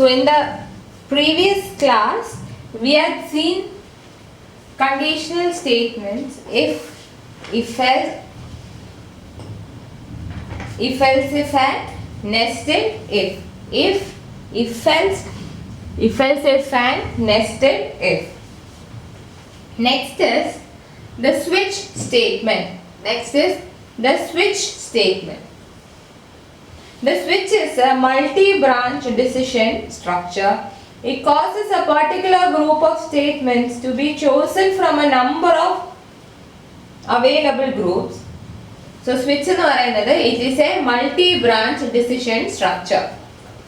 So in the previous class we had seen conditional statements if else, if and nested if else, if and nested if. Next is the switch statement. The switch is a multi-branch decision structure. It causes a particular group of statements to be chosen from a number of available groups. So switch എന്ന് പറയുന്നത് it is a multi-branch decision structure.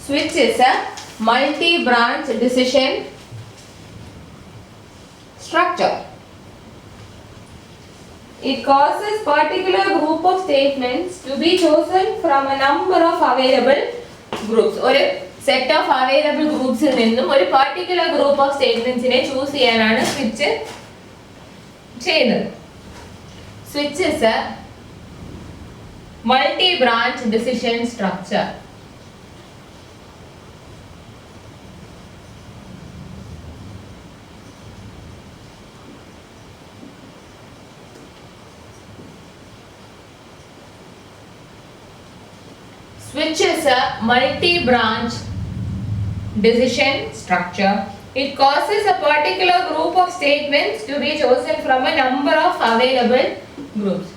Switch is a multi-branch decision structure. It causes particular group of statements to be chosen from a number of available groups. ഒരു set of available groups ൽ നിന്നും ഒരു particular group of statements നെ choose ചെയ്യാനാണ് switch ചെയ്യുന്നത്. Switch is a multi-branch decision structure. Switch is a multi-branch decision structure. It causes a particular group of statements to be chosen from a number of available groups.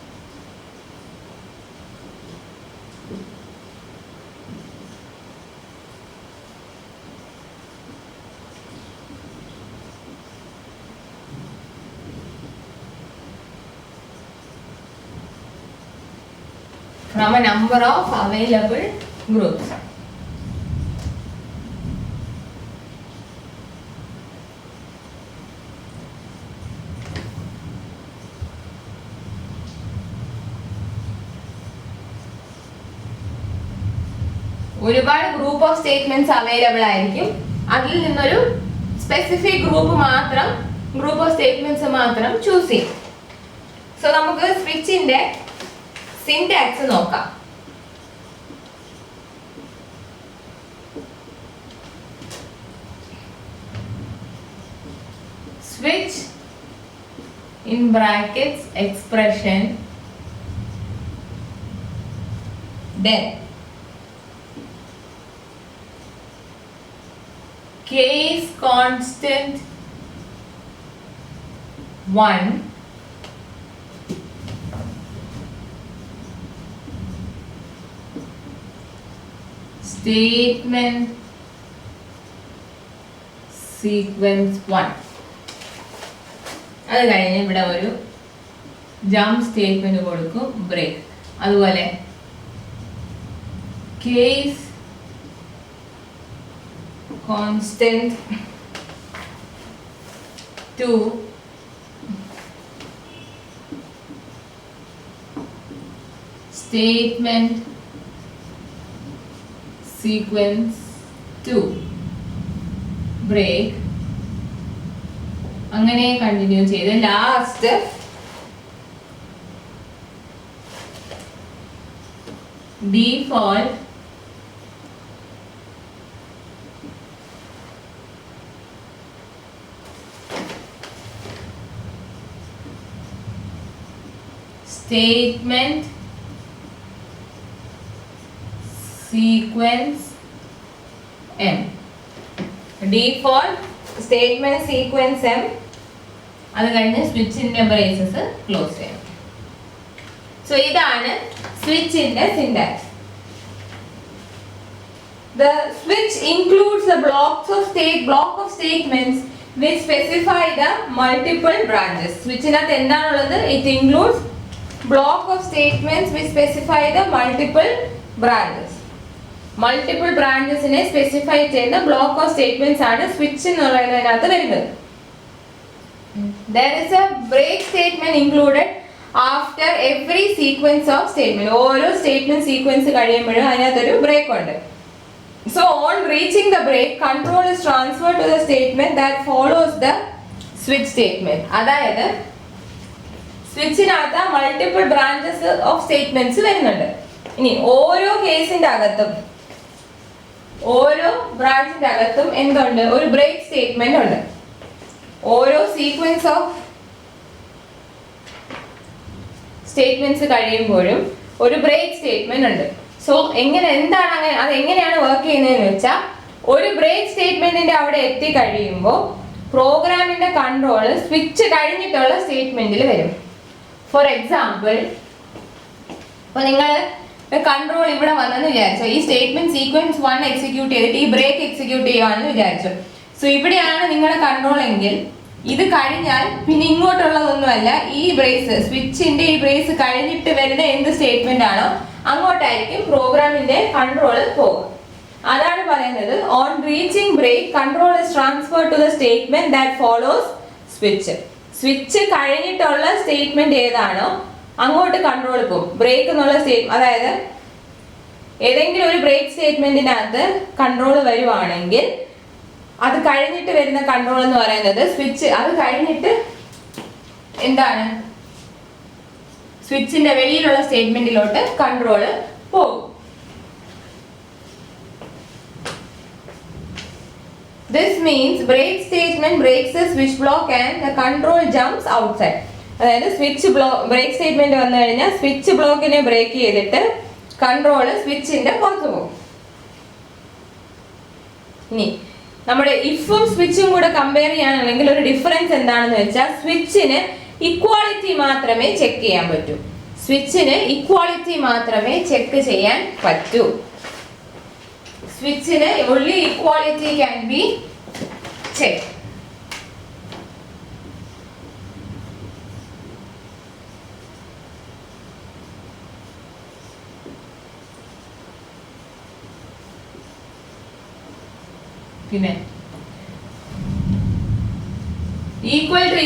From a number of available groups. ഒരുപാട് group of statements available ആയിരിക്കും. അതിൽ നിന്നൊരു specific group of statements മാത്രം choose ചെയ്യും. So നമുക്ക് സ്വിച്ചിന്റെ syntax നോക്കാം. Switch in brackets expression then k is constant 1 statement sequence 1. അത് കഴിഞ്ഞ് ഇവിടെ ഒരു ജംപ് സ്റ്റേറ്റ്മെന്റ് കൊടുക്കും, ബ്രേക്ക്. അതുപോലെ case constant 2 statement sequence 2 break. അങ്ങനെ കണ്ടിന്യൂ ചെയ്ത് last default statement sequence M. Default statement sequence M. അത് കഴിഞ്ഞ് സ്വിച്ചിന്റെ ബ്രേസസ് ക്ലോസ് ചെയ്യണം. സോ ഇതാണ് സ്വിച്ചിന്റെ syntax. The switch includes the block of statements which specify the multiple branches. സ്വിച്ചിനകത്ത് എന്താണുള്ളത്? It includes block of statements which specify the multiple branches. Multiple ബ്രാഞ്ചസിനെ specify ചെയ്യുന്ന block of statements ആണ് switch എന്നുള്ളതിനകത്ത് വരുന്നത്. There is a break statement included after every sequence of statement. ഓരോ statement sequence കഴിയുമ്പോഴും അതിനകത്തൊരു break ഉണ്ട്. So on reaching the break, control is transferred to the statement that follows the switch statement. അതായത് സ്വിച്ചിനകത്ത് multiple branches of statements വരുന്നുണ്ട്. ഇനി ഓരോ കേസിന്റെ അകത്തും ഓരോ ബ്രാഞ്ചിന്റെ അകത്തും എന്തുണ്ട്? ഒരു ബ്രേക്ക് സ്റ്റേറ്റ്മെന്റ് ഉണ്ട്. ഓരോ സീക്വൻസ് ഓഫ് സ്റ്റേറ്റ്മെന്റ്സ് കഴിയുമ്പോഴും ഒരു ബ്രേക്ക് സ്റ്റേറ്റ്മെന്റ് ഉണ്ട്. സോ എന്താണ് അങ്ങനെ, അത് എങ്ങനെയാണ് വർക്ക് ചെയ്യുന്നതെന്ന് വെച്ചാൽ, ഒരു ബ്രേക്ക് സ്റ്റേറ്റ്മെന്റിന്റെ അവിടെ എത്തി കഴിയുമ്പോൾ പ്രോഗ്രാമിന്റെ കൺട്രോൾ സ്വിച്ച് കഴിഞ്ഞിട്ടുള്ള സ്റ്റേറ്റ്മെന്റിൽ വരും. ഫോർ എക്സാമ്പിൾ, ഇപ്പൊ നിങ്ങൾ കൺട്രോൾ ഇവിടെ വന്നെന്ന് വിചാരിച്ചോ, ഈ സ്റ്റേറ്റ്മെന്റ് സീക്വൻസ് 1 എക്സിക്യൂട്ട് ചെയ്തിട്ട് ഈ ബ്രേക്ക് എക്സിക്യൂട്ട് ചെയ്യുവാണെന്ന് വിചാരിച്ചു. സോ ഇവിടെയാണ് നിങ്ങളുടെ കൺട്രോൾ എങ്കിൽ ഇത് കഴിഞ്ഞാൽ പിന്നെ ഇങ്ങോട്ടുള്ളതൊന്നുമല്ല, ഈ ബ്രേസ് സ്വിച്ചിന്റെ ഈ ബ്രേസ് കഴിഞ്ഞിട്ട് വരുന്ന എന്ത് സ്റ്റേറ്റ്മെന്റ് ആണോ അങ്ങോട്ടായിരിക്കും പ്രോഗ്രാമിന്റെ കൺട്രോൾ പോകും. അതാണ് പറയുന്നത് on reaching break control is transfer to the statement that follows switch. Switch കഴിഞ്ഞിട്ടുള്ള സ്റ്റേറ്റ്മെന്റ് ഏതാണോ അങ്ങോട്ട് കൺട്രോൾ പോകും. ബ്രേക്ക് എന്നുള്ള അതായത് ഏതെങ്കിലും ഒരു ബ്രേക്ക് സ്റ്റേറ്റ്മെന്റിനകത്ത് കൺട്രോൾ വരുവാണെങ്കിൽ അത് കഴിഞ്ഞിട്ട് വരുന്ന കൺട്രോൾ എന്ന് പറയുന്നത് സ്വിച്ച്, അത് കഴിഞ്ഞിട്ട് എന്താണ് സ്വിച്ചിന്റെ വെളിയിലുള്ള സ്റ്റേറ്റ്മെന്റിലോട്ട് കൺട്രോൾ പോകും. This means break statement breaks the switch block and the control jumps outside. അതായത് സ്വിച്ച് ബ്രേക്ക് സ്റ്റേറ്റ്മെന്റ് വന്നു കഴിഞ്ഞാൽ സ്വിച്ച് ബ്ലോക്കിനെ ബ്രേക്ക് ചെയ്തിട്ട് കൺട്രോൾ സ്വിച്ചിന്റെ പുറത്തു പോകും. ഇനി നമ്മുടെ ഇഫും സ്വിച്ചും കൂടെ കമ്പയർ ചെയ്യാനാണെങ്കിൽ ഒരു ഡിഫറൻസ് എന്താണെന്ന് വെച്ചാൽ, സ്വിച്ചിന് ഇക്വാളിറ്റി മാത്രമേ ചെക്ക് ചെയ്യാൻ പറ്റൂ. സ്വിച്ചിന് ഇക്വാളിറ്റി മാത്രമേ ചെക്ക് ചെയ്യാൻ പറ്റൂ. സ്വിച്ചിന് only equality can be checked. പിന്നെ ഈക്വൽ ടു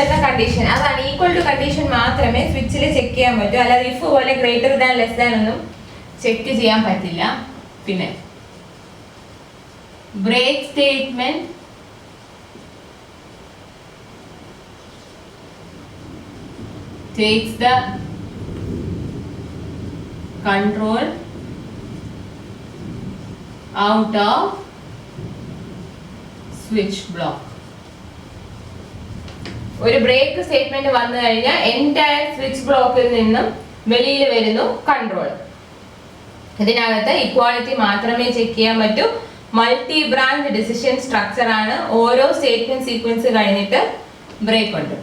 എന്ന കണ്ടീഷൻ, അതാണ് ഈക്വൽ ടു കണ്ടീഷൻ മാത്രമേ സ്വിച്ചിൽ ചെക്ക് ചെയ്യാൻ പറ്റൂ. അല്ലാതെ ഇഫ് പോലെ ഗ്രേറ്റർ ദാൻ ലെസ് ദാൻ ഒന്നും ചെക്ക് ചെയ്യാൻ പറ്റില്ല. പിന്നെ break statement takes the control out of switch block. ഒരു ബ്രേക്ക് സ്റ്റേറ്റ്മെന്റ് വന്നു കഴിഞ്ഞാൽ എൻറ്റയർ സ്വിച്ച് ബ്ലോക്കിൽ നിന്നും വെളിയിൽ വരുന്നു കൺട്രോൾ. ഇതിനകത്ത് ഇക്വാളിറ്റി മാത്രമേ ചെക്ക് ചെയ്യാൻ പറ്റൂ. മൾട്ടി ബ്രാഞ്ച് ഡിസിഷൻ സ്ട്രക്ചർ ആണ്. ഓരോ സ്റ്റേറ്റ്മെന്റ് സീക്വൻസ് കഴിഞ്ഞിട്ട് ബ്രേക്ക് ഉണ്ട്.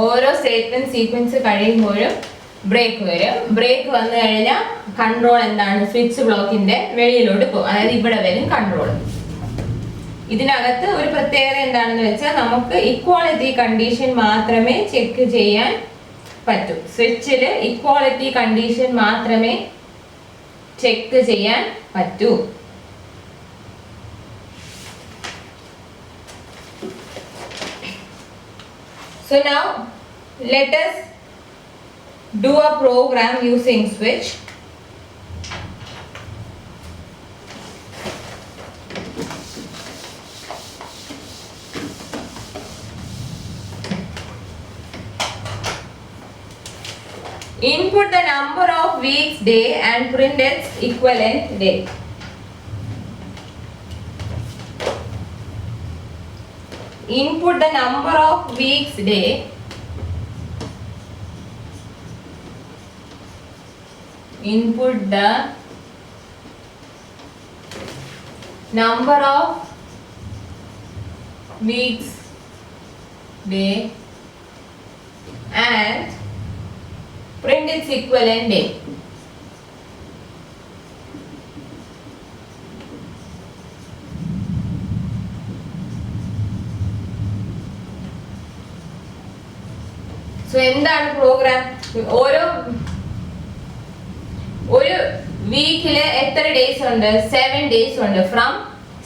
ഓരോ സ്റ്റേറ്റ്മെന്റ് സീക്വൻസ് കഴിയുമ്പോഴും ബ്രേക്ക് വരും. ബ്രേക്ക് വന്നു കഴിഞ്ഞാൽ കൺട്രോൾ എന്താണ്? സ്വിച്ച് ബ്ലോക്കിന്റെ വെളിയിലോട്ട് പോകും. അതായത് ഇവിടെ വരും കൺട്രോൾ. ഇതിനകത്ത് ഒരു പ്രത്യേകത എന്താണെന്ന് വെച്ചാൽ, നമുക്ക് ഇക്വാളിറ്റി കണ്ടീഷൻ മാത്രമേ ചെക്ക് ചെയ്യാൻ പറ്റൂ. സ്വിച്ചിൽ ഇക്വാളിറ്റി കണ്ടീഷൻ മാത്രമേ ചെക്ക് ചെയ്യാൻ പറ്റൂ. So now let us do a program using switch. Input the number of weeks, day and print its equivalent day. Input the number of weeks, day input the number of weeks, day and print its equivalent day. So എന്താണ് programme? ഒരു വീക്കില് എത്ര days ഉണ്ട്? 7 days ഉണ്ട്.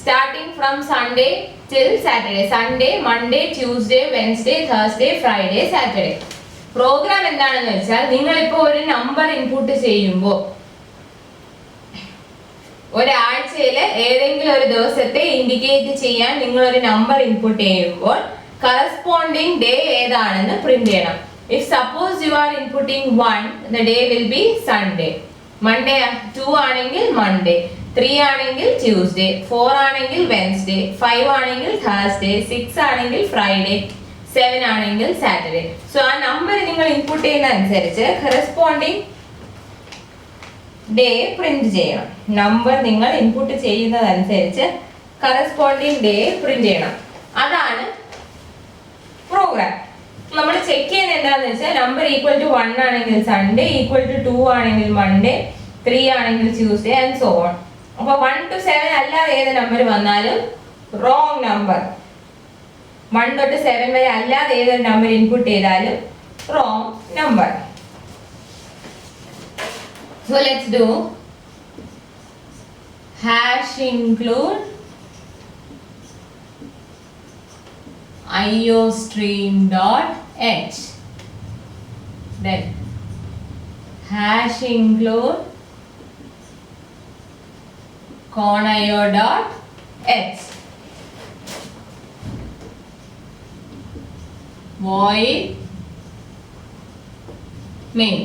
Starting from Sunday till Saturday. Sunday, Monday, Tuesday, Wednesday, Thursday, Friday, Saturday. Programme എന്താണെന്ന് വെച്ചാൽ നിങ്ങളിപ്പോ ഒരു നമ്പർ ഇൻപുട്ട് ചെയ്യുമ്പോൾ ഒരാഴ്ചയിലെ ഏതെങ്കിലും ഒരു ദിവസത്തെ ഇൻഡിക്കേറ്റ് ചെയ്യാൻ നിങ്ങൾ ഒരു നമ്പർ ഇൻപുട്ട് ചെയ്യുമ്പോൾ കറസ്പോണ്ടിങ് ഡേ ഏതാണെന്ന് പ്രിന്റ് ചെയ്യണം. If suppose you are inputting 1, the day will be Sunday. Monday 2 ആണെങ്കിൽ Monday, 3 ആണെങ്കിൽ Tuesday, 4 ആണെങ്കിൽ Wednesday, 5 ആണെങ്കിൽ Thursday, 6 ആണെങ്കിൽ Friday, 7 ആണെങ്കിൽ Saturday. സോ ആ നമ്പർ നിങ്ങൾ ഇൻപുട്ട് ചെയ്യുന്ന അനുസരിച്ച് കറസ്പോണ്ടിങ് ഡേ പ്രിന്റ് ചെയ്യണം. നമ്പർ നിങ്ങൾ ഇൻപുട്ട് ചെയ്യുന്നതനുസരിച്ച് കറസ്പോണ്ടിങ് ഡേ പ്രിന്റ് ചെയ്യണം. അതാണ് പ്രോഗ്രാം. നമ്മൾ ചെക്ക് ചെയ്യുന്നത് എന്താണെന്ന് വെച്ചാൽ നമ്പർ ഈക്വൽ ടു 1 ആണെങ്കിൽ സൺഡേ, ഈക്വൽ ടു 2 ആണെങ്കിൽ മൺഡേ, 3 ആണെങ്കിൽ ട്യൂസ്ഡേ ആൻഡ് സോ ഓൺ. അപ്പോൾ 1 to 7 അല്ലാതെ ഏത് നമ്പർ വന്നാലും റോങ് നമ്പർ. 1 തൊട്ട് 7 വരെ അല്ലാതെ ഏതൊരു നമ്പർ ഇൻപുട്ട് ചെയ്താലും wrong number. So let's do hash include iostream.h, then hash include conio.h, void main.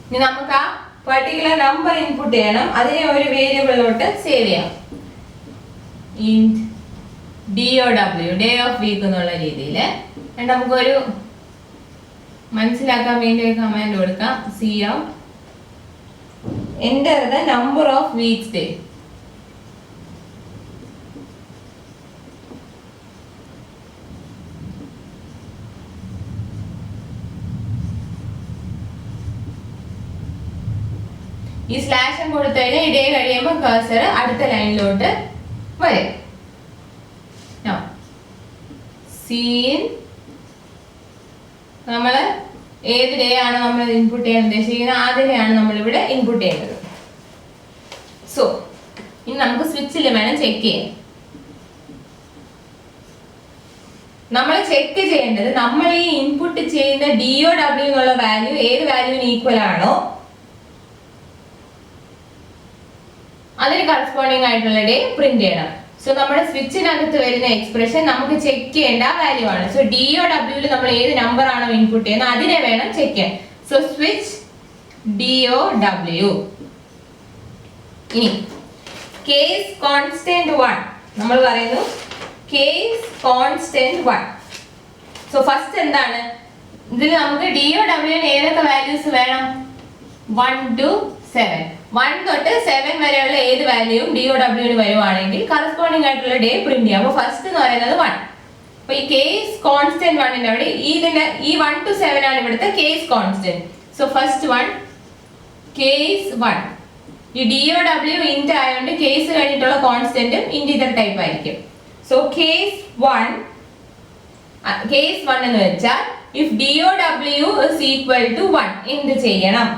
ഇനി നമുക്ക് ആ പർട്ടിക്കുലർ നമ്പർ ഇൻപുട്ട് ചെയ്യണം. അതിനെ ഒരു വേരിയബിളിലോട്ട് സേവ് ചെയ്യാം. ഇൻറ്റ് DOW, ഡേ ഓഫ് വീക്ക് എന്നുള്ള രീതിയിൽ നമുക്കൊരു മനസ്സിലാക്കാൻ വേണ്ടി ഒരു കമാൻഡ് കൊടുക്കാം. cout enter the number of weeks day. ഈ സ്ലാഷും കൊടുത്തു കഴിഞ്ഞാൽ ഇടേ കഴിയുമ്പോൾ കഴ്സർ അടുത്ത ലൈനിലോട്ട് വരും. സീൻ നമ്മൾ ഏത് ഡേ ആണ് നമ്മൾ ഇൻപുട്ട് ചെയ്യാൻ ഉദ്ദേശിക്കുന്നത് അതിനെയാണ് നമ്മളിവിടെ ഇൻപുട്ട് ചെയ്യുന്നത്. സോ ഇനി നമുക്ക് സ്വിച്ചിൽ വേണം ചെക്ക് ചെയ്യാൻ. നമ്മൾ ചെക്ക് ചെയ്യേണ്ടത് നമ്മൾ ഈ ഇൻപുട്ട് ചെയ്യുന്ന DOW എന്നുള്ള വാല്യൂ ഏത് വാല്യൂവിന് ഈക്വൽ ആണോ അതിന് കറസ്പോണ്ടിങ് ആയിട്ടുള്ള ഡേ പ്രിന്റ് ചെയ്യണം. സോ നമ്മുടെ സ്വിച്ചിനകത്ത് വരുന്ന എക്സ്പ്രഷൻ നമുക്ക് ചെക്ക് ചെയ്യേണ്ട വാല്യൂ ആണ്. സോ DOW നമ്മൾ ഏത് നമ്പർ ആണോ ഇൻപുട്ട് ചെയ്യുന്നത് അതിനെ വേണം ചെക്ക് ചെയ്യാൻ. So switch DOW. ഇനി കേസ് കോൺസ്റ്റന്റ് 1 നമ്മൾ പറയുന്നു കേസ് കോൺസ്റ്റന്റ് 1. സോ ഫസ്റ്റ് എന്താണ് ഇതിൽ നമുക്ക് DOW ഏതൊക്കെ വാല്യൂസ് വേണം? 1 to 7. 1 തൊട്ട് 7 വരെയുള്ള ഏത് വാല്യൂവും DOW വരുവാണെങ്കിൽ കറസ്പോണ്ടിങ് ആയിട്ടുള്ള ഡേ പ്രിന്റ് ചെയ്യാം. അപ്പോൾ ഫസ്റ്റ് എന്ന് പറയുന്നത് 1. അപ്പൊ ഈ കേസ് കോൺസ്റ്റന്റ് 1 അവിടെ ഈ 1 to 7 ആണ് ഇവിടുത്തെ case constant. So first 1 case 1. ഈ DOW ഇന്റ് ആയതുകൊണ്ട് കേസ് കഴിഞ്ഞിട്ടുള്ള കോൺസ്റ്റന്റും ഇന്റിജർ ടൈപ്പ് ആയിരിക്കും. സോ കേസ് 1 എന്ന് വെച്ചാൽ if DOW is equal to 1 എന്ത് ചെയ്യണം?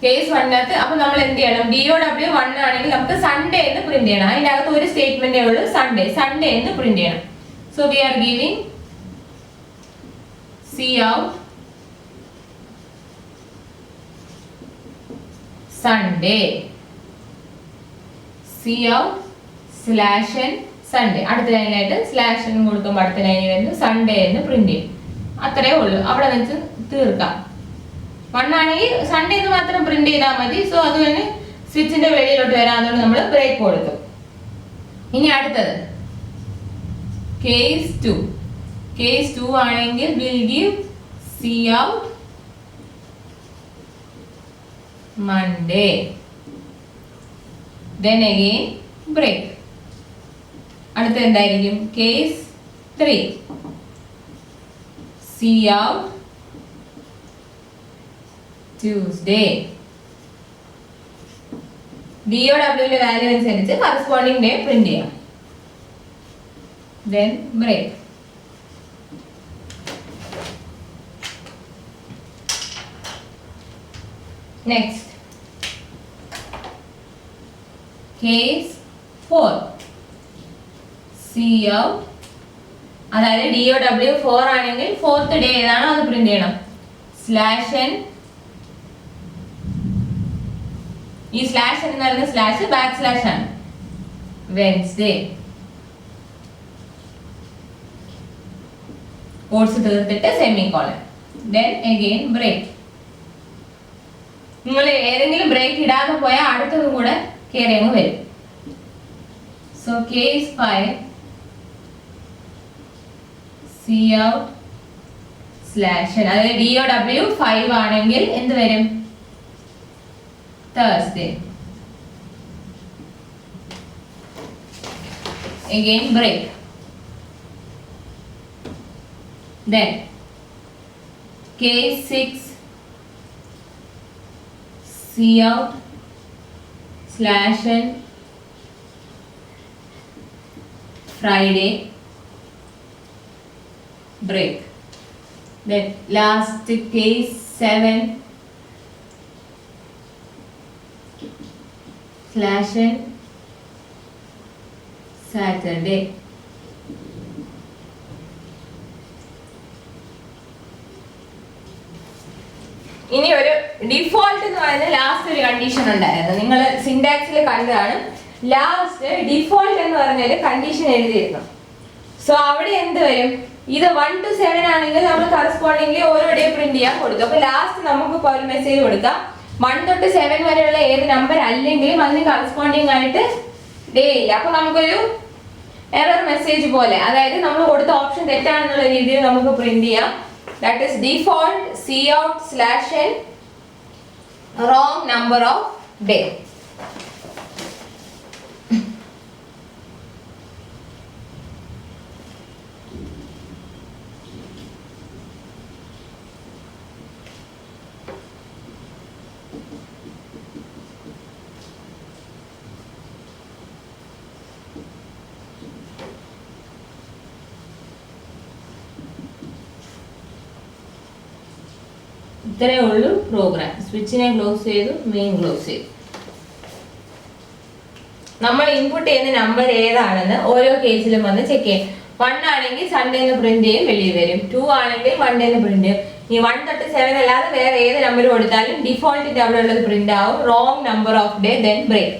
കേസ് 1 അപ്പൊ നമ്മൾ എന്ത് ചെയ്യണം? DOW 1 ആണെങ്കിൽ നമുക്ക് സൺഡേ എന്ന് പ്രിന്റ് ചെയ്യണം. അതിന്റെ അകത്ത് ഒരു സ്റ്റേറ്റ്മെന്റേ ഉള്ളൂ, സൺഡേ എന്ന് പ്രിന്റ് ചെയ്യണം. So we are giving cout Sunday, cout /n Sunday. അടുത്ത ലൈനിലായിട്ട് /n കൊടുക്കുമ്പോൾ അടുത്ത ലൈനിൽ വരുന്നു സൺഡേ എന്ന് പ്രിന്റ് ചെയ്യും. അത്രേ ഉള്ളൂ, അവിടെ വെച്ച് തീർക്കാം. 1 ആണെങ്കിൽ സൺഡേ എന്ന് മാത്രം പ്രിന്റ് ചെയ്താൽ മതി. സോ അത് തന്നെ സ്വിച്ചിന്റെ വെളിയിലോട്ട് വരാതുകൊണ്ട് നമ്മൾ ബ്രേക്ക് കൊടുത്തു. ഇനി അടുത്തത് കേസ് 2. കേസ് 2 ആണെങ്കിൽ will give cout Monday, then again break. അടുത്ത എന്തായിരിക്കും? Case 3 cout Tuesday. DOW value അനുസരിച്ച് കറസ്പോണ്ടിങ് ഡേ പ്രിന്റ് ചെയ്യാം. then break. Next case 4 cout അതായത് DOW4 ആണെങ്കിൽ ഫോർത്ത് ഡേ ഏതാണോ അത് പ്രിന്റ് ചെയ്യണം. /n ഈ /n എന്ന് പറയുന്ന സ്ലാഷ് ബാക്ക് സ്ലാഷ് ആണ്. വെൻസ്ഡേ കോഡ്സ് തീർത്തിട്ട് സെമിക്കോളൻ. then again break. നിങ്ങൾ ഏതെങ്കിലും ബ്രേക്ക് ഇടാതെ പോയാൽ അടുത്തതും കൂടെ കയറി അങ്ങ് വരും. സോ കേസ് 5 cout /n അതായത് DOW5 ആണെങ്കിൽ എന്ത് വരും? Thursday. Again break. Then case 6 cout /n Friday break. Then last case 7 /n Saturday. ഇനി ഒരു ഡിഫോൾട്ട് എന്ന് പറയുന്ന ലാസ്റ്റ് ഒരു കണ്ടീഷൻ ഉണ്ടായിരുന്നു. നിങ്ങൾ സിന്റാക്സിൽ കണ്ടതാണ്. ലാസ്റ്റ് ഡിഫോൾട്ട് എന്ന് പറഞ്ഞൊരു കണ്ടീഷൻ എഴുതിയിരുന്നു. സോ അവിടെ എന്ത് വരും? ഇത് 1 to 7 ആണെങ്കിൽ നമ്മൾ കറസ്പോണ്ടിംഗ്ലി ഓരോ ഡേ പ്രിന്റ് ചെയ്യാൻ കൊടുക്കും. അപ്പൊ ലാസ്റ്റ് നമുക്ക് ഇപ്പോൾ ഒരു മെസ്സേജ് കൊടുക്കാം 1 തൊട്ട് 7 വരെയുള്ള ഏത് നമ്പർ അല്ലെങ്കിലും അതിന് കറസ്പോണ്ടിങ് ആയിട്ട് ഡേ ഇല്ല. അപ്പൊ നമുക്കൊരു എറർ മെസ്സേജ് പോലെ, അതായത് നമ്മൾ കൊടുത്ത ഓപ്ഷൻ തെറ്റാണെന്നുള്ള രീതിയിൽ നമുക്ക് പ്രിന്റ് ചെയ്യാം. That is default cout /n wrong number of day. ഇത്രയേ ഉള്ളൂ പ്രോഗ്രാം. സ്വിച്ചിനെ ക്ലോസ് ചെയ്തു, മെയിൻ ക്ലോസ് ചെയ്തു. നമ്മൾ ഇൻപുട്ട് ചെയ്യുന്ന നമ്പർ ഏതാണെന്ന് ഓരോ കേസിലും വന്ന് ചെക്ക് ചെയ്യും. 1 ആണെങ്കിൽ സൺഡേന്ന് പ്രിന്റ് ചെയ്യും, വെളിയിൽ വരും. 2 ആണെങ്കിൽ മൺഡേന്ന് പ്രിന്റ് ചെയ്യും. ഈ 1 തൊട്ട് 7 അല്ലാതെ വേറെ ഏത് നമ്പർ കൊടുത്താലും ഡിഫോൾട്ടിന്റെ അവിടെ ഉള്ളത് പ്രിന്റ് ആവും. Wrong number of day, then break.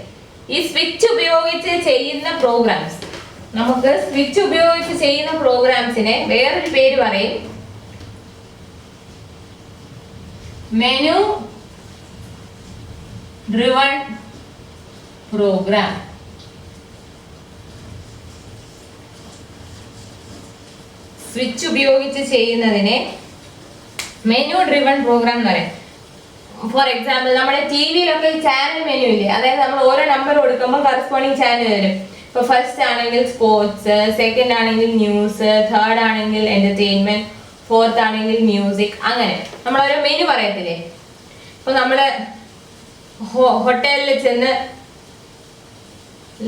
ഈ സ്വിച്ച് ഉപയോഗിച്ച് ചെയ്യുന്ന പ്രോഗ്രാംസ്, നമുക്ക് സ്വിച്ച് ഉപയോഗിച്ച് ചെയ്യുന്ന പ്രോഗ്രാംസിനെ വേറൊരു പേര് പറയും, മെനു ഡ്രിവൺ പ്രോഗ്രാം. സ്വിച്ച് ഉപയോഗിച്ച് ചെയ്യുന്നതിനെ മെനു ഡ്രിവൺ പ്രോഗ്രാം എന്ന് പറയും. ഫോർ എക്സാമ്പിൾ നമ്മുടെ ടി വിയിലൊക്കെ ചാനൽ മെനു ഇല്ലേ, അതായത് നമ്മൾ ഓരോ നമ്പർ കൊടുക്കുമ്പോൾ കറസ്പോണ്ടിങ് ചാനൽ വരും. ഇപ്പൊ ഫസ്റ്റ് ആണെങ്കിൽ സ്പോർട്സ്, സെക്കൻഡ് ആണെങ്കിൽ ന്യൂസ്, തേർഡ് ആണെങ്കിൽ എന്റർടൈൻമെന്റ്, ഫോർത്ത് ആണെങ്കിൽ മ്യൂസിക്. അങ്ങനെ നമ്മൾ ഓരോ മെനു പറയത്തില്ലേ. ഇപ്പൊ നമ്മള് ഹോട്ടലിൽ ചെന്ന്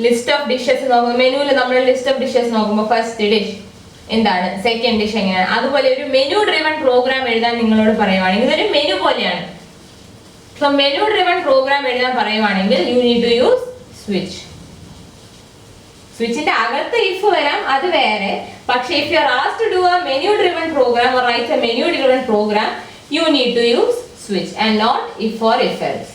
ലിസ്റ്റ് ഓഫ് ഡിഷസ് നോക്കുമ്പോൾ മെനുവിൽ നമ്മൾ ലിസ്റ്റ് ഓഫ് ഡിഷസ് നോക്കുമ്പോൾ ഫസ്റ്റ് ഡിഷ് എന്താണ്, സെക്കൻഡ് ഡിഷ് എങ്ങനെയാണ്, അതുപോലെ ഒരു മെനു ഡ്രിവൺ പ്രോഗ്രാം എഴുതാൻ നിങ്ങളോട് പറയുവാണെങ്കിൽ ഇതൊരു മെനു പോലെയാണ്. സോ മെനു ഡ്രിവൺ പ്രോഗ്രാം എഴുതാൻ പറയുവാണെങ്കിൽ you need to use switch. സ്വിച്ചിന്റെ അകത്ത് ഇഫ് വരാം, അത് വേറെ. പക്ഷെ if you are asked to do a menu driven program or write a menu driven program, you need to use switch and not if or if else.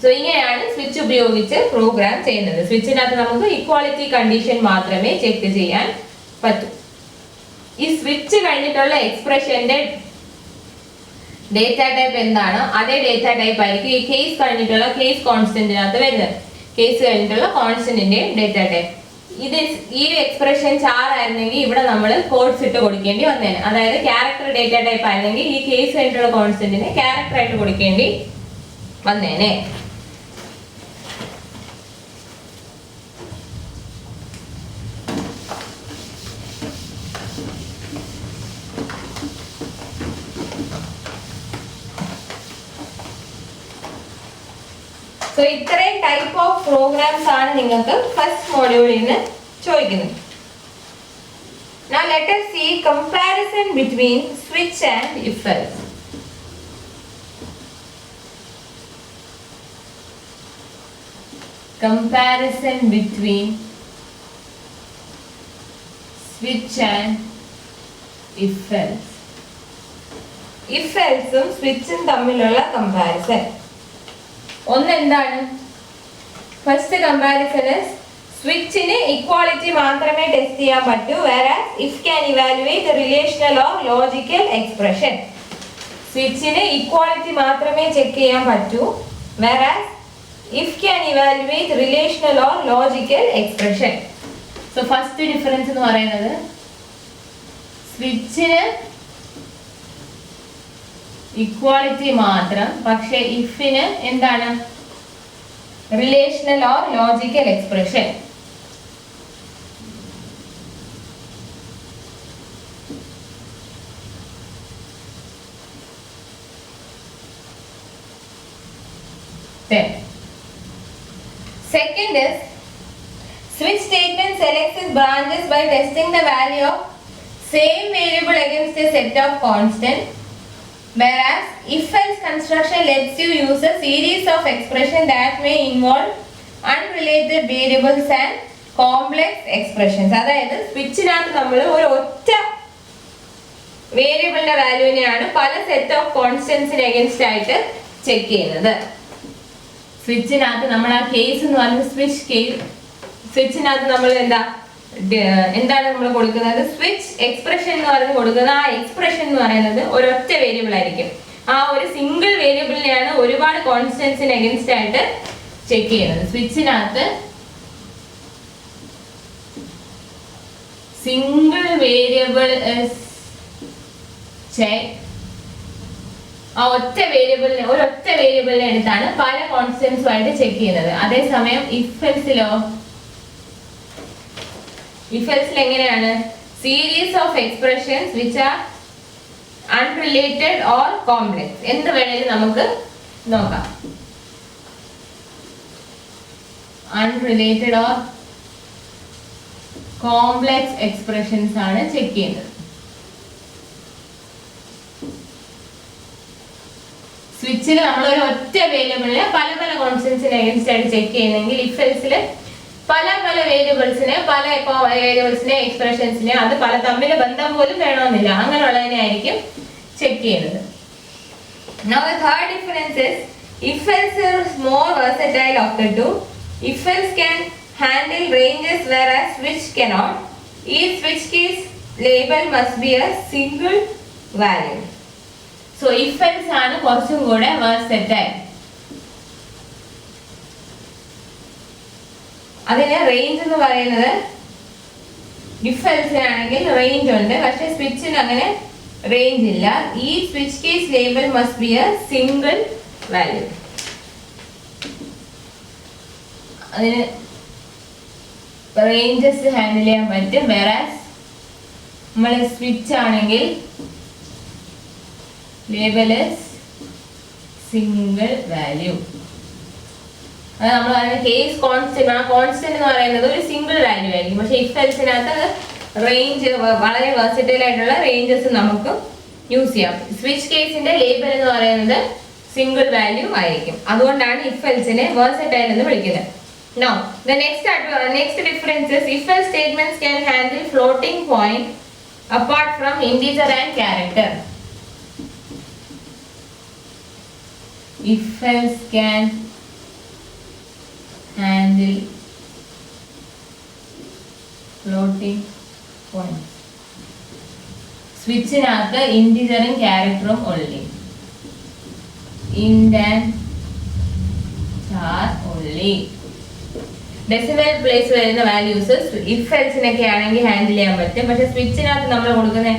So ഇങ്ങനെയാണ് switch ഉപയോഗിച്ച് program ചെയ്യുന്നത്. സ്വിച്ചിനകത്ത് നമുക്ക് equality condition മാത്രമേ check ചെയ്യാൻ പറ്റൂ. ഈ switch കഴിഞ്ഞിട്ടുള്ള എക്സ്പ്രഷന്റെ ഡേറ്റ ടൈപ്പ് എന്താണോ അതേ ഡേറ്റ ടൈപ്പ് ആയിരിക്കും ഈ കേസ് കഴിഞ്ഞിട്ടുള്ള കേസ് കോൺസ്റ്റന്റിനകത്ത് വരുന്നത്. കേസ് കഴിഞ്ഞിട്ടുള്ള കോൺസ്റ്റന്റിന്റെ ഡേറ്റ ടൈപ്പ് ഇത്. ഈ എക്സ്പ്രഷൻ ചാർ ആയിരുന്നെങ്കിൽ ഇവിടെ നമ്മൾ കോഡ്സ് ഇട്ട് കൊടുക്കേണ്ടി വന്നേനെ. അതായത് ക്യാരക്ടർ ഡേറ്റ ടൈപ്പ് ആയിരുന്നെങ്കിൽ ഈ കേസ് കഴിഞ്ഞിട്ടുള്ള കോൺസ്റ്റന്റിനെ ക്യാരക്ടർ ആയിട്ട് കൊടുക്കേണ്ടി വന്നേനെ. സോ ഇത്രയും ടൈപ്പ് ഓഫ് പ്രോഗ്രാംസ് ആണ് നിങ്ങൾക്ക് ഫസ്റ്റ് മോഡ്യൂളിൽ നിന്ന് ചോദിക്കുന്നത്. Now let us see comparison between switch and if else. Comparison between switch and if else. If else ഉം സ്വിച്ചും തമ്മിലുള്ള കമ്പാരിസൺ. ഒന്ന് എന്താണ്? ഫസ്റ്റ് കമ്പാരിസൺ ഇസ് സ്വിച്ചിന് ഇക്വാളിറ്റി മാത്രമേ ടെസ്റ്റ് ചെയ്യാൻ പറ്റൂ, whereas if can evaluate the relational or logical expression. സ്വിച്ചിന് equality മാത്രമേ check ചെയ്യാൻ പറ്റൂ, whereas if can evaluate relational or logical expression. So first difference എന്ന് പറയുന്നത് സ്വിച്ചിന് ഇക്വാളിറ്റി മാത്രം, പക്ഷേ ഇഫിന് എന്താണ്? Relational or logical expression. Second is switch statement selects its branches by testing the value of same variable against a set of constant, whereas if else construction lets you use a series of expressions that may involve unrelated variables and complex expressions. അതായത് സ്വിച്ചിനകത്ത് നമ്മൾ ഒരു ഒറ്റ വേരിയബിളിന്റെ വാല്യൂവിനെയാണ് പല set of കോൺസ്റ്റന്റ്സിന് against ആയിട്ട് check ചെയ്യുന്നത്. സ്വിച്ചിനകത്ത് നമ്മൾ ആ കേസ് എന്ന് പറയുന്നത് സ്വിച്ച് കേസ്. സ്വിച്ചിനകത്ത് നമ്മൾ എന്താണ് നമ്മൾ കൊടുക്കുന്നത്? സ്വിച്ച് എക്സ്പ്രഷൻ എന്ന് പറഞ്ഞ് കൊടുക്കുന്നത്. ആ എക്സ്പ്രഷൻ എന്ന് പറയുന്നത് ഒരൊറ്റ വേരിയബിൾ ആയിരിക്കും. ആ ഒരു സിംഗിൾ വേരിയബിളിനെയാണ് ഒരുപാട് കോൺസ്റ്റന്റ്സിന് അഗൈൻസ്റ്റ് ആയിട്ട് ചെക്ക് ചെയ്യുന്നത്. സ്വിച്ചിനകത്ത് സിംഗിൾ വേരിയബിൾ ചെക്ക്. ആ ഒറ്റ വേരിയബിളിനെ എടുത്താണ് പല കോൺസ്റ്റന്റ്സുമായിട്ട് ചെക്ക് ചെയ്യുന്നത്. അതേസമയം ഇഫ് എൽസിൽ എങ്ങനെയാണ്? Series of expressions which are unrelated or complex. എന്ത് വേണേലും നമുക്ക് നോക്കാം. അൺറിലേറ്റഡ് ഓർ കോംപ്ലക്സ് എക്സ്പ്രഷൻസ് ആണ് ചെക്ക് ചെയ്യുന്നത്. സ്വിച്ചിൽ നമ്മൾ ഒരു ഒറ്റ വേരിയബിളിനെ പല പല കോൺസ്റ്റന്റ്സിന് അഗൈൻസ്റ്റ് ആയിട്ട് ചെക്ക് ചെയ്യുന്നെങ്കിൽ ഇഫ് എൽസിൽ പല വേരിയബിൾസിനെ എക്സ്പ്രഷൻസിനെ അത് പല തമ്മിൽ ബന്ധം പോലും വേണമെന്നില്ല, അങ്ങനെയുള്ളതിനെ ആയിരിക്കും ചെക്ക് ചെയ്യുന്നത്. Now the third difference is if else is more versatile of the two. If else can handle ranges whereas switch cannot. Each switch case label must be a single value. So if else ആണ് കുറച്ചും കൂടെ versatile. അതിന് range എന്ന് പറയുന്നത് if എൽസിനാണെങ്കിൽ range ഉണ്ട്, പക്ഷെ സ്വിച്ചിന് അങ്ങനെ range ഇല്ല. ഈ switch case label must be A single value. അതിന് റേഞ്ചസ് ഹാൻഡിൽ ചെയ്യാൻ പറ്റും. വേറാസ് നമ്മൾ സ്വിച്ച് ആണെങ്കിൽ ലേബൽ സിംഗിൾ വാല്യൂ. അത് നമ്മൾ പറയുന്നത് കേസ് കോൺസ്റ്റന്റ്. ആ കോൺസ്റ്റന്റ് എന്ന് പറയുന്നത് ഒരു സിംഗിൾ വാല്യൂ ആയിരിക്കും. പക്ഷെ ഇഫ് എൽസിനകത്ത് റേഞ്ച് വളരെ വേഴ്സറ്റൈൽ ആയിട്ടുള്ള റേഞ്ചസ് നമുക്ക് യൂസ് ചെയ്യാം. സ്വിച്ച് കേസിന്റെ ലേബൽ എന്ന് പറയുന്നത് സിംഗിൾ വാല്യൂ ആയിരിക്കും. അതുകൊണ്ടാണ് ഇഫ് എൽസിനെ വേഴ്സറ്റൈൽ എന്ന് വിളിക്കുന്നത്. Now the next difference is if else statements can handle floating point apart from integer and character. If else can handle floating points. സ്വിച്ചിനകത്ത് ഇന്റിജറും ക്യാരക്ടറും only. Int and char only. Decimal place വരുന്ന values if എൽസിനൊക്കെ ആണെങ്കിൽ handle ചെയ്യാൻ പറ്റും. പക്ഷെ സ്വിച്ചിനകത്ത് നമ്മൾ കൊടുക്കുന്ന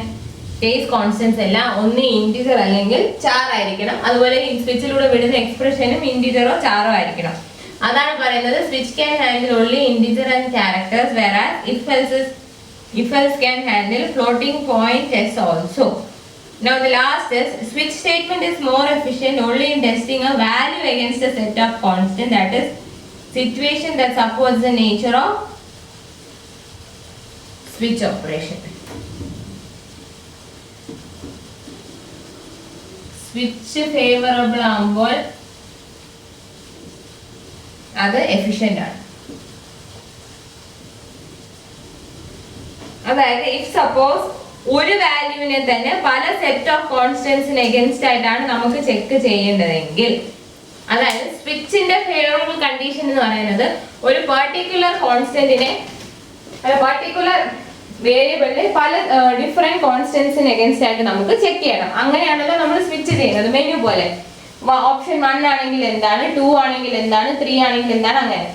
case constants എല്ലാം ഒന്ന് integer അല്ലെങ്കിൽ ചാർ ആയിരിക്കണം. അതുപോലെ സ്വിച്ചിലൂടെ വിടുന്ന എക്സ്പ്രഷനും ഇന്റിജറോ ചാറോ ആയിരിക്കണം. അതാണ് പറയുന്നത് switch can handle only integer and characters whereas if else can handle floating point s also. Now the last is switch statement is more efficient only in testing a value against a set of constant, that is situation that supports the nature of switch operation. Switch favorable ആകുമ്പോൾ അത് efficient ആണ്. അതായത് if suppose ഒരു വാല്യൂവിനെ തന്നെ പല set of കോൺസ്റ്റന്റ്സിന് against ആയിട്ടാണ് നമുക്ക് check ചെയ്യേണ്ടതെങ്കിൽ, അതായത് സ്വിച്ചിന്റെ ഫേവറബിൾ കണ്ടീഷൻ എന്ന് പറയുന്നത് ഒരു പെർട്ടിക്കുലർ കോൺസ്റ്റന്റിനെ പെർട്ടിക്കുലർ വേരിയബിളിൽ പല ഡിഫറെന്റ് കോൺസ്റ്റന്റ്സിന് എഗൻസ്റ്റ് ആയിട്ട് നമുക്ക് ചെക്ക് ചെയ്യണം. അങ്ങനെയാണല്ലോ നമ്മൾ സ്വിച്ച് ചെയ്യുന്നത് മെനു പോലെ. ഓപ്ഷൻ 1 ആണെങ്കിൽ എന്താണ്, 2 ആണെങ്കിൽ എന്താണ്, 3 ആണെങ്കിൽ എന്താണ്, അങ്ങനെ.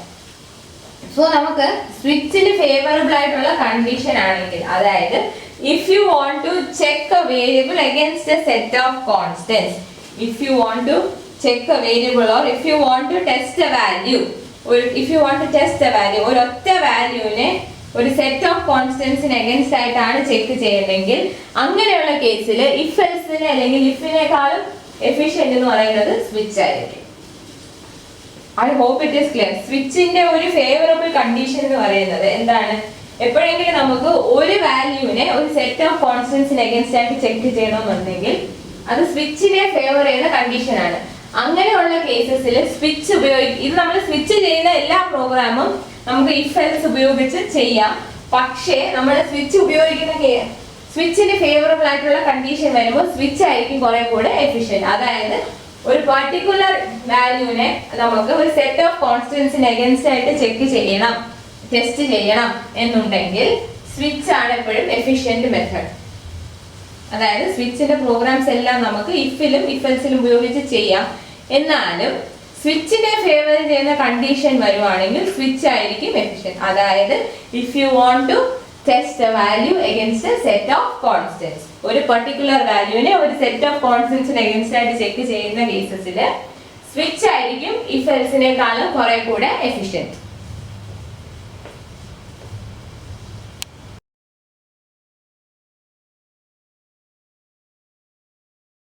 സോ നമുക്ക് സ്വിച്ചിന് ഫേവറബിൾ ആയിട്ടുള്ള കണ്ടീഷൻ ആണെങ്കിൽ, അതായത് if you want to check a variable against a set of constants, if you want to check a variable or if you want to test a value, ഒരൊറ്റ വാല്യൂവിനെ ഒരു സെറ്റ് ഓഫ് കോൺസ്റ്റന്റ്സിന് against ആയിട്ടാണ് check ചെയ്യണമെങ്കിൽ, അങ്ങനെയുള്ള കേസിൽ if എൽസിനെ അല്ലെങ്കിൽ ഇഫിനേക്കാളും efficient എന്ന് പറയുന്നത് സ്വിച്ച് ആയിരിക്കും. I hope it is clear. സ്വിച്ചിന്റെ ഒരു ഫേവറബിൾ കണ്ടീഷൻ എന്ന് പറയുന്നത് എന്താണ്? എപ്പോഴെങ്കിലും നമുക്ക് ഒരു വാല്യൂവിനെ ഒരു സെറ്റ് ഓഫ് കോൺസ്റ്റന്റ്സിന് അഗൈൻസ്റ്റ് ആയിട്ട് ചെക്ക് ചെയ്യണമെന്നുണ്ടെങ്കിൽ അത് സ്വിച്ചിനെ ഫേവർ ചെയ്യുന്ന കണ്ടീഷൻ ആണ്. അങ്ങനെയുള്ള കേസസിൽ സ്വിച്ച് ഇത് നമ്മൾ സ്വിച്ച് ചെയ്യുന്ന എല്ലാ പ്രോഗ്രാമും നമുക്ക് ഇഫ് എൽസ് ഉപയോഗിച്ച് ചെയ്യാം. പക്ഷേ നമ്മൾ സ്വിച്ച് ഉപയോഗിക്കുന്ന സ്വിച്ചിന് ഫേവറബിൾ ആയിട്ടുള്ള കണ്ടീഷൻ വരുമ്പോൾ സ്വിച്ച് ആയിരിക്കും കുറെ കൂടെ എഫിഷ്യന്റ്. അതായത് ഒരു പർട്ടിക്കുലർ വാല്യൂവിനെ നമുക്ക് ഒരു സെറ്റ് ഓഫ് കോൺസ്റ്റന്റ്സിന് അഗൈൻസ്റ്റ് ആയിട്ട് ചെക്ക് ചെയ്യണം, ടെസ്റ്റ് ചെയ്യണം എന്നുണ്ടെങ്കിൽ സ്വിച്ച് ആണ് എപ്പോഴും എഫിഷ്യന്റ് മെത്തേഡ്. അതായത് സ്വിച്ചിന്റെ പ്രോഗ്രാംസ് എല്ലാം നമുക്ക് ഇഫിലും ഇഫ് എൽസിലും ഉപയോഗിച്ച് ചെയ്യാം. എന്നാലും സ്വിച്ചിനെ ഫേവർ ചെയ്യുന്ന കണ്ടീഷൻ വരുവാണെങ്കിൽ സ്വിച്ച് ആയിരിക്കും എഫിഷ്യന്റ്. അതായത് if you want to test a value against a set of constants, ഒരു പർട്ടിക്കുലർ വാല്യൂവിനെ ഒരു സെറ്റ് ഓഫ് കോൺസ്റ്റന്റ്സിന് അഗൈൻസ്റ്റ് ആയിട്ട് ചെക്ക് ചെയ്യുന്ന കേസസിൽ സ്വിച്ച് ആയിരിക്കും ഇഫ് എൽസിനേക്കാളും കുറെ കൂടെ എഫിഷ്യന്റ്.